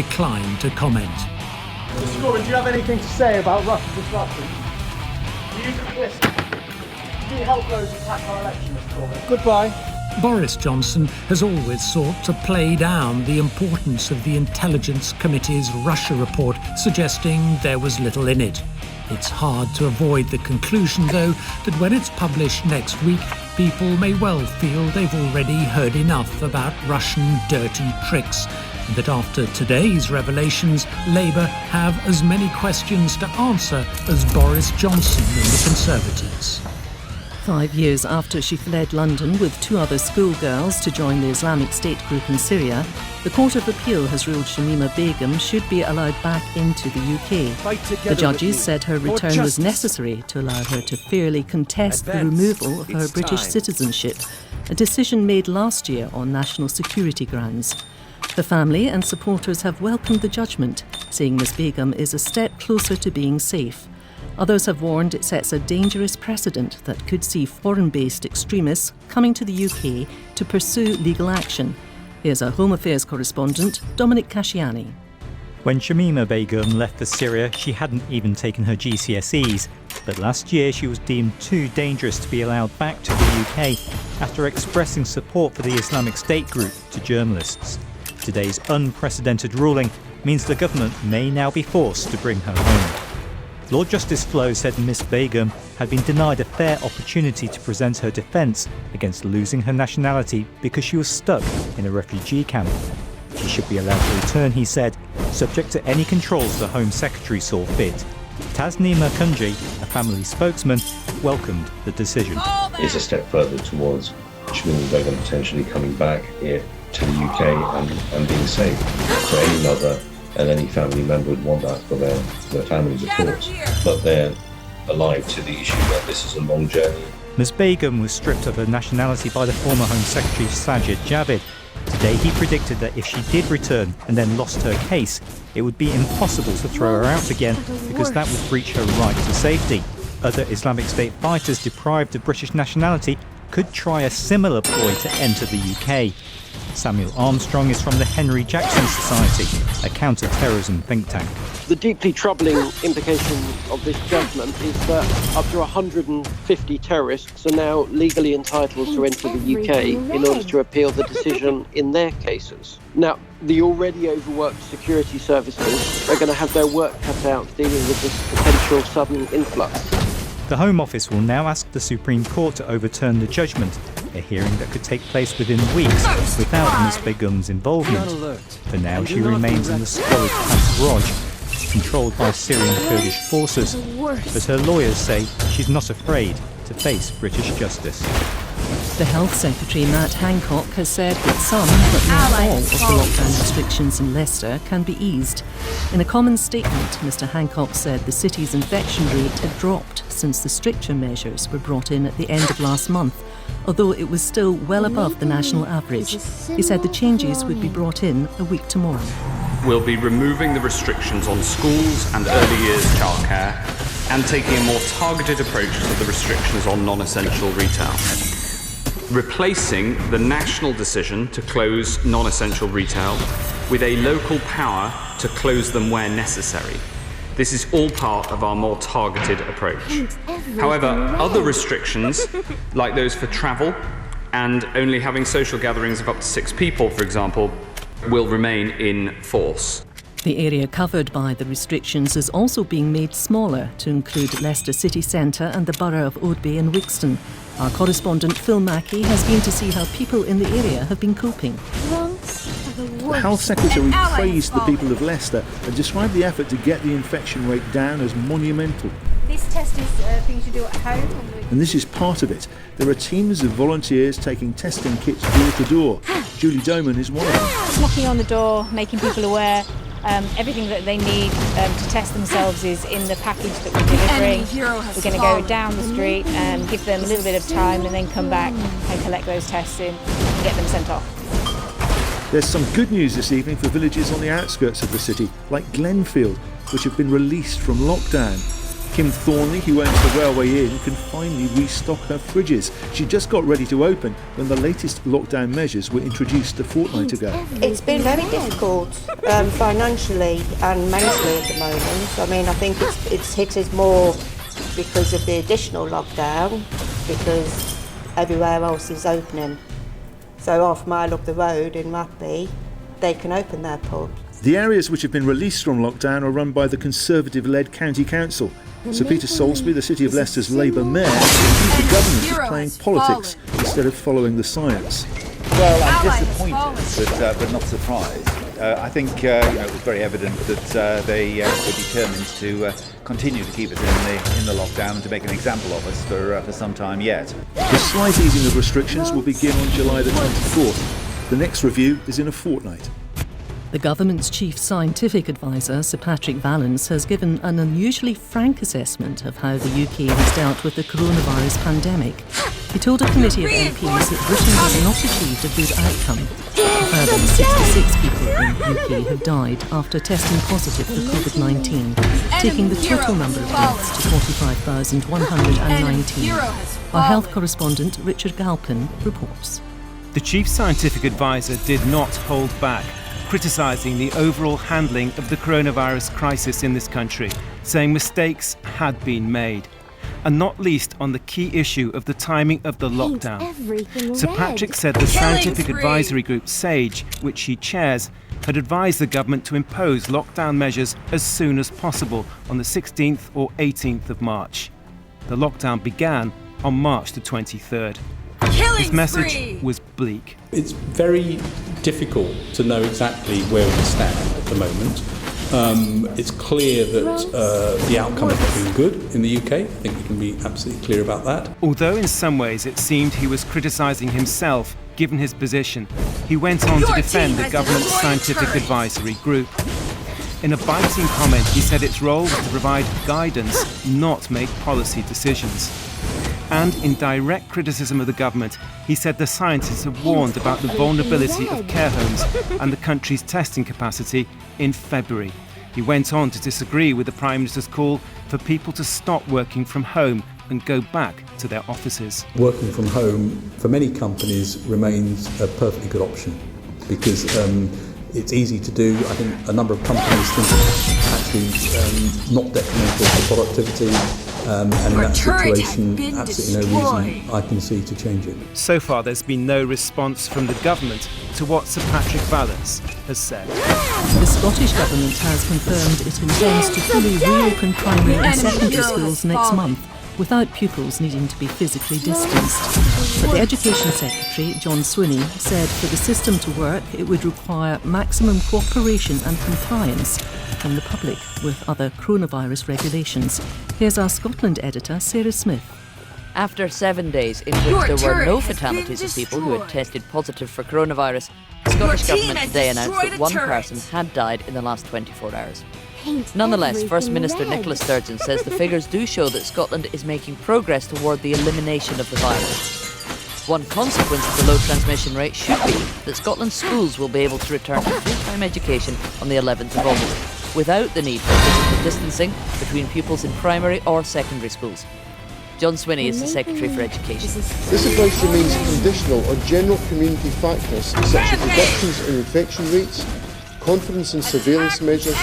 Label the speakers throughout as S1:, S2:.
S1: declined to comment.
S2: Mr. Gordon, do you have anything to say about Russian disruption? Do you help those attack our election, Mr. Gordon? Goodbye.
S1: Boris Johnson has always sought to play down the importance of the Intelligence Committee's Russia report, suggesting there was little in it. It's hard to avoid the conclusion, though, that when it's published next week, people may well feel they've already heard enough about Russian dirty tricks, and that after today's revelations, Labour have as many questions to answer as Boris Johnson and the Conservatives.
S3: 5 years after she fled London with 2 other schoolgirls to join the Islamic State group in Syria, the Court of Appeal has ruled Shamima Begum should be allowed back into the UK. The judges said her return was necessary to allow her to fairly contest the removal of her British citizenship, a decision made last year on national security grounds. The family and supporters have welcomed the judgment, saying Ms Begum is a step closer to being safe. Others have warned it sets a dangerous precedent that could see foreign-based extremists coming to the UK to pursue legal action. Here's our Home Affairs correspondent, Dominic Casciani.
S4: When Shamima Begum left for Syria, she hadn't even taken her GCSEs. But last year she was deemed too dangerous to be allowed back to the UK after expressing support for the Islamic State group to journalists. Today's unprecedented ruling means the government may now be forced to bring her home. Lord Justice Flo said Miss Begum had been denied a fair opportunity to present her defence against losing her nationality because she was stuck in a refugee camp. She should be allowed to return, he said, subject to any controls the Home Secretary saw fit. Tasneema Kunji, a family spokesman, welcomed the decision.
S5: It's a step further towards Shamima Begum potentially coming back here to the UK and being safe. So any mother and any family member would want that for their families, of course. But they're alive to the issue that this is a long journey.
S4: Ms Begum was stripped of her nationality by the former Home Secretary Sajid Javid. Today he predicted that if she did return and then lost her case, it would be impossible to throw her out again because that would breach her right to safety. Other Islamic State fighters deprived of British nationality could try a similar ploy to enter the UK. Samuel Armstrong is from the Henry Jackson Society, a counter-terrorism think tank.
S6: The deeply troubling implication of this judgment is that up to 150 terrorists are now legally entitled to enter the UK in order to appeal the decision in their cases. Now, the already overworked security services are going to have their work cut out dealing with this potential sudden influx.
S4: The Home Office will now ask the Supreme Court to overturn the judgment, a hearing that could take place within weeks without Ms Begum's involvement. For now, she remains in the squalid Pass Roj, controlled by Syrian Kurdish forces, but her lawyers say she's not afraid to face British justice.
S3: The Health Secretary, Matt Hancock, has said that some, but not all, of the lockdown restrictions in Leicester can be eased. In a common statement, Mr Hancock said the city's infection rate had dropped since the stricter measures were brought in at the end of last month, although it was still well above the national average. He said the changes would be brought in a week tomorrow.
S7: We'll be removing the restrictions on schools and early years childcare and taking a more targeted approach to the restrictions on non-essential retail. Replacing the national decision to close non-essential retail with a local power to close them where necessary. This is all part of our more targeted approach. However, other restrictions, like those for travel and only having social gatherings of up to 6 people, for example, will remain in force.
S3: The area covered by the restrictions is also being made smaller to include Leicester city centre and the borough of Oadby and Wixton. Our correspondent Phil Mackey has been to see how people in the area have been coping.
S8: The Health Secretary praised the people of Leicester and described the effort to get the infection rate down as monumental.
S9: This test is for you to do at home.
S8: And this is part of it. There are teams of volunteers taking testing kits door to door. Julie Doman is one of them.
S9: Knocking on the door, making people aware. Everything that they need to test themselves is in the package that we're delivering. We're going to go down the street and give them a little bit of time and then come back and collect those tests in and get them sent off.
S8: There's some good news this evening for villages on the outskirts of the city, like Glenfield, which have been released from lockdown. Kim Thornley, who owns the Railway Inn, can finally restock her fridges. She just got ready to open when the latest lockdown measures were introduced a fortnight ago.
S10: It's been very difficult financially and mentally at the moment. I mean, I think it's hit us more because of the additional lockdown, because everywhere else is opening. So half a mile up the road in Ratby, they can open their pub.
S8: The areas which have been released from lockdown are run by the Conservative-led County Council. Sir Peter Salisbury, the City of Leicester's Labour Mayor, accused the government of playing politics instead of following the science.
S11: Well, I'm disappointed, but not surprised. I think it was very evident that they were determined to continue to keep us in the lockdown and to make an example of us for some time yet.
S8: The slight easing of restrictions will begin on July the 24th. The next review is in a fortnight.
S3: The government's chief scientific advisor, Sir Patrick Vallance, has given an unusually frank assessment of how the UK has dealt with the coronavirus pandemic. He told a committee of MPs that Britain has not achieved a good outcome. A further 66 people in the UK have died after testing positive for COVID-19, taking the total number of deaths to 45,119. Our health correspondent Richard Galpin reports.
S12: The chief scientific advisor did not hold back, criticising the overall handling of the coronavirus crisis in this country, saying mistakes had been made, and not least on the key issue of the timing of the lockdown. Sir Patrick said the scientific advisory group SAGE, which he chairs, had advised the government to impose lockdown measures as soon as possible on the 16th or 18th of March. The lockdown began on March the 23rd. His message was bleak.
S13: It's very difficult to know exactly where we stand at the moment. It's clear that the outcome has been good in the UK. I think we can be absolutely clear about that.
S12: Although in some ways it seemed he was criticising himself, given his position, he went on to defend the government's scientific advisory group. In a biting comment, he said its role was to provide guidance, not make policy decisions. And in direct criticism of the government, he said the scientists have warned about the vulnerability of care homes and the country's testing capacity in February. He went on to disagree with the Prime Minister's call for people to stop working from home and go back to their offices.
S13: Working from home for many companies remains a perfectly good option because it's easy to do. I think a number of companies think it's actually not detrimental to productivity. And in that situation, absolutely no reason I can see to change it.
S12: So far, there's been no response from the government to what Sir Patrick Vallance has said.
S3: The Scottish Government has confirmed it intends to fully reopen primary and secondary schools next month, without pupils needing to be physically distanced. But the Education Secretary, John Swinney, said for the system to work, it would require maximum cooperation and compliance from the public with other coronavirus regulations. Here's our Scotland editor, Sarah Smith.
S14: After 7 days in which there were no fatalities of people who had tested positive for coronavirus, the Scottish Government today announced that one person had died in the last 24 hours. Nonetheless, First Minister Nicola Sturgeon says the figures do show that Scotland is making progress toward the elimination of the virus. One consequence of the low transmission rate should be that Scotland's schools will be able to return to full-time education on the 11th of August, without the need for physical distancing between pupils in primary or secondary schools. John Swinney is the Secretary for Education.
S15: This advice remains conditional on general community factors such as reductions in infection rates, confidence in surveillance measures,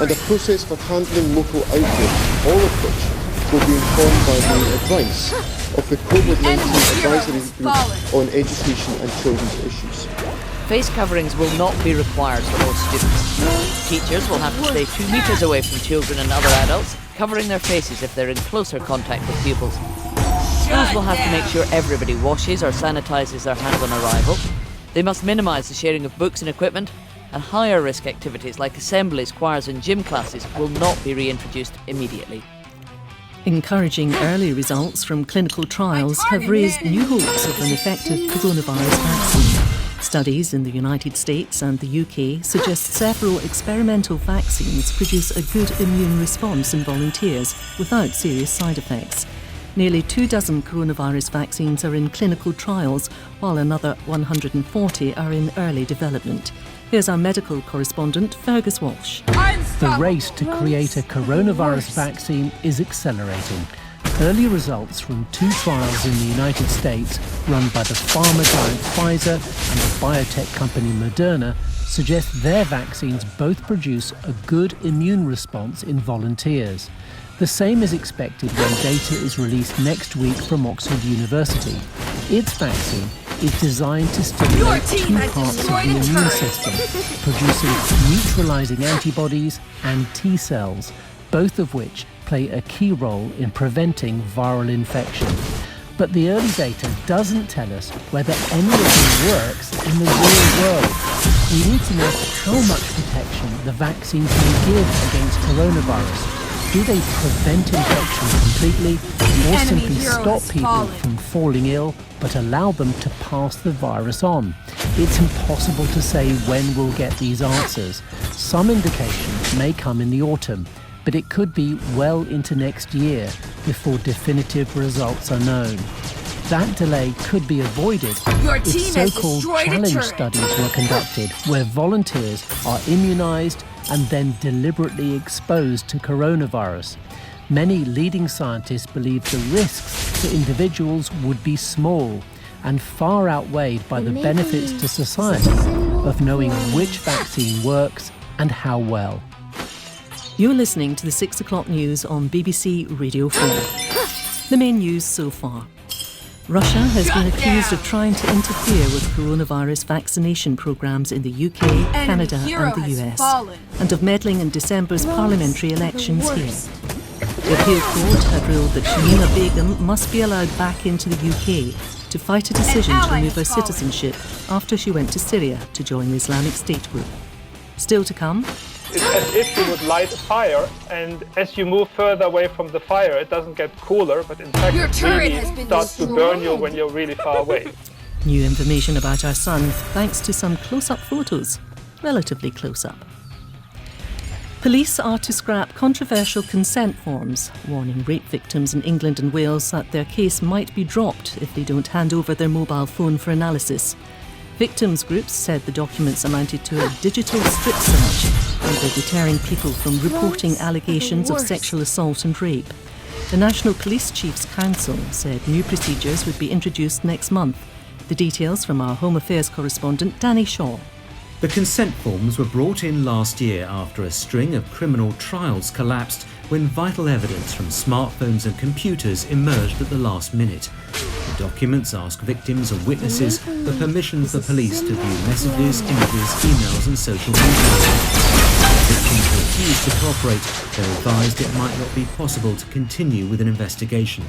S15: and a process for handling local outbreak, all of which will be informed by the advice of the COVID-19 Advisory Group on Education and Children's Issues.
S14: Face coverings will not be required for all students. Teachers will have to stay 2 metres away from children and other adults, covering their faces if they're in closer contact with pupils. Schools will have to make sure everybody washes or sanitises their hands on arrival. They must minimise the sharing of books and equipment, and higher risk activities like assemblies, choirs and gym classes will not be reintroduced immediately.
S3: Encouraging early results from clinical trials have raised new hopes of an effective coronavirus vaccine. Studies in the United States and the UK suggest several experimental vaccines produce a good immune response in volunteers without serious side effects. Nearly 24 coronavirus vaccines are in clinical trials, while another 140 are in early development. Here's our medical correspondent, Fergus Walsh.
S1: The race to create a coronavirus vaccine is accelerating. Early results from 2 trials in the United States, run by the pharma giant Pfizer and the biotech company Moderna, suggest their vaccines both produce a good immune response in volunteers. The same is expected when data is released next week from Oxford University. Its vaccine is designed to stimulate 2 parts of the immune system, producing neutralizing antibodies and T cells, both of which play a key role in preventing viral infection. But the early data doesn't tell us whether any of them works in the real world. We need to know how much protection the vaccines may give against coronavirus. Do they prevent infection completely, or simply stop people from falling ill but allow them to pass the virus on? It's impossible to say when we'll get these answers. Some indications may come in the autumn, but it could be well into next year before definitive results are known. That delay could be avoided if so-called challenge studies were conducted, where volunteers are immunized and then deliberately exposed to coronavirus. Many leading scientists believe the risks to individuals would be small and far outweighed by the benefits to society of knowing which vaccine works and how well.
S3: You're listening to the 6 o'clock news on BBC Radio 4. The main news so far. Russia has been accused of trying to interfere with coronavirus vaccination programmes in the UK, Canada and the US, and of meddling in December's parliamentary elections here. The appeal court had ruled that Shamima Begum must be allowed back into the UK to fight a decision to remove her citizenship after she went to Syria to join the Islamic State group. Still to come.
S16: It's as if you would light a fire, and as you move further away from the fire, it doesn't get cooler, but in fact it really starts to burn you when you're really far away.
S3: New information about our son, thanks to some close-up photos. Relatively close-up. Police are to scrap controversial consent forms, warning rape victims in England and Wales that their case might be dropped if they don't hand over their mobile phone for analysis. Victims' groups said the documents amounted to a digital strip search and were deterring people from reporting allegations of sexual assault and rape. The National Police Chiefs Council said new procedures would be introduced next month. The details from our Home Affairs correspondent Danny Shaw.
S17: The consent forms were brought in last year after a string of criminal trials collapsed when vital evidence from smartphones and computers emerged at the last minute. The documents ask victims and witnesses for permission for police to view messages, images, emails and social media. Victims refused to cooperate. They're advised it might not be possible to continue with an investigation.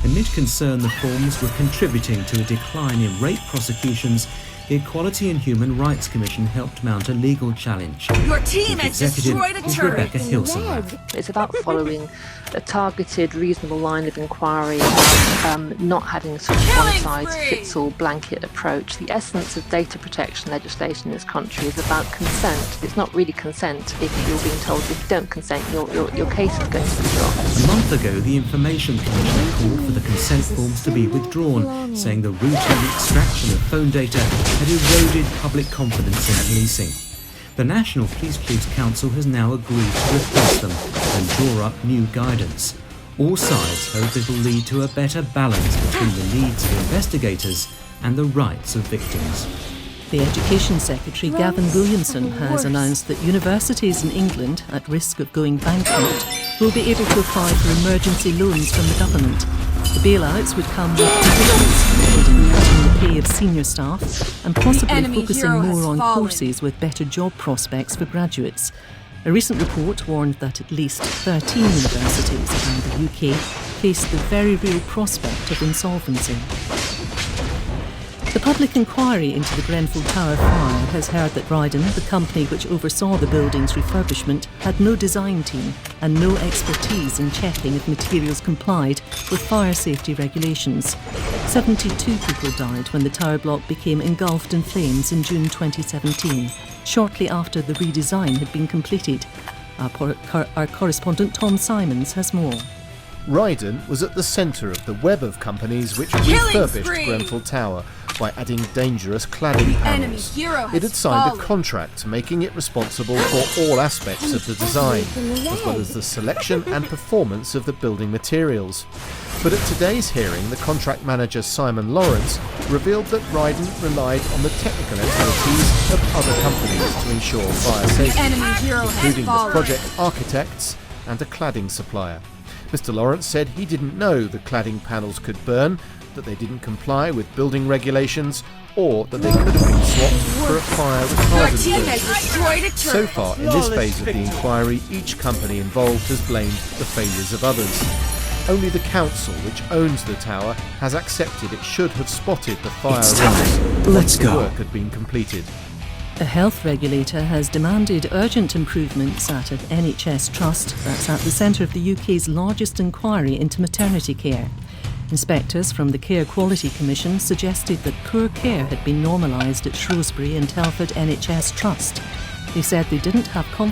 S17: Amid concern the forms were contributing to a decline in rape prosecutions, the Equality and Human Rights Commission helped mount a legal challenge.
S18: Your team has destroyed a turret.
S17: Rebecca Hilson.
S19: It's about following a targeted, reasonable line of inquiry, about not having a sort of one-size-fits-all blanket approach. The essence of data protection legislation in this country is about consent. It's not really consent if you're being told if you don't consent, your case is going to be dropped.
S17: A month ago, the Information Commissioner called for the consent forms to be withdrawn, saying the routine extraction of phone data had eroded public confidence in policing. The National Police Chiefs Council has now agreed to replace them and draw up new guidance. All sides hope it will lead to a better balance between the needs of investigators and the rights of victims.
S3: The Education Secretary Gavin Williamson has announced that universities in England at risk of going bankrupt will be able to apply for emergency loans from the government. The bailouts would come with conditions, including cutting the pay of senior staff and possibly focusing more on courses with better job prospects for graduates. A recent report warned that at least 13 universities around the UK face the very real prospect of insolvency. The public inquiry into the Grenfell Tower fire has heard that Bryden, the company which oversaw the building's refurbishment, had no design team and no expertise in checking if materials complied with fire safety regulations. 72 people died when the tower block became engulfed in flames in June 2017, shortly after the redesign had been completed. Our correspondent Tom Simons has more.
S20: Ryden was at the centre of the web of companies which refurbished Grenfell Tower, by adding dangerous cladding panels. It had signed a contract making it responsible for all aspects of the design, as well as the selection and performance of the building materials. But at today's hearing, the contract manager Simon Lawrence revealed that Ryden relied on the technical expertise of other companies to ensure fire safety, including the project architects and a cladding supplier. Mr. Lawrence said he didn't know the cladding panels could burn, that they didn't comply with building regulations, or that they could have been swapped for a fire retardant. So far, in this phase of the inquiry, each company involved has blamed the failures of others. Only the council, which owns the tower, has accepted it should have spotted the fire risks once the work had been completed.
S3: A health regulator has demanded urgent improvements at an NHS trust that's at the centre of the UK's largest inquiry into maternity care. Inspectors from the Care Quality Commission suggested that poor care had been normalised at Shrewsbury and Telford NHS Trust. They said they didn't have confidence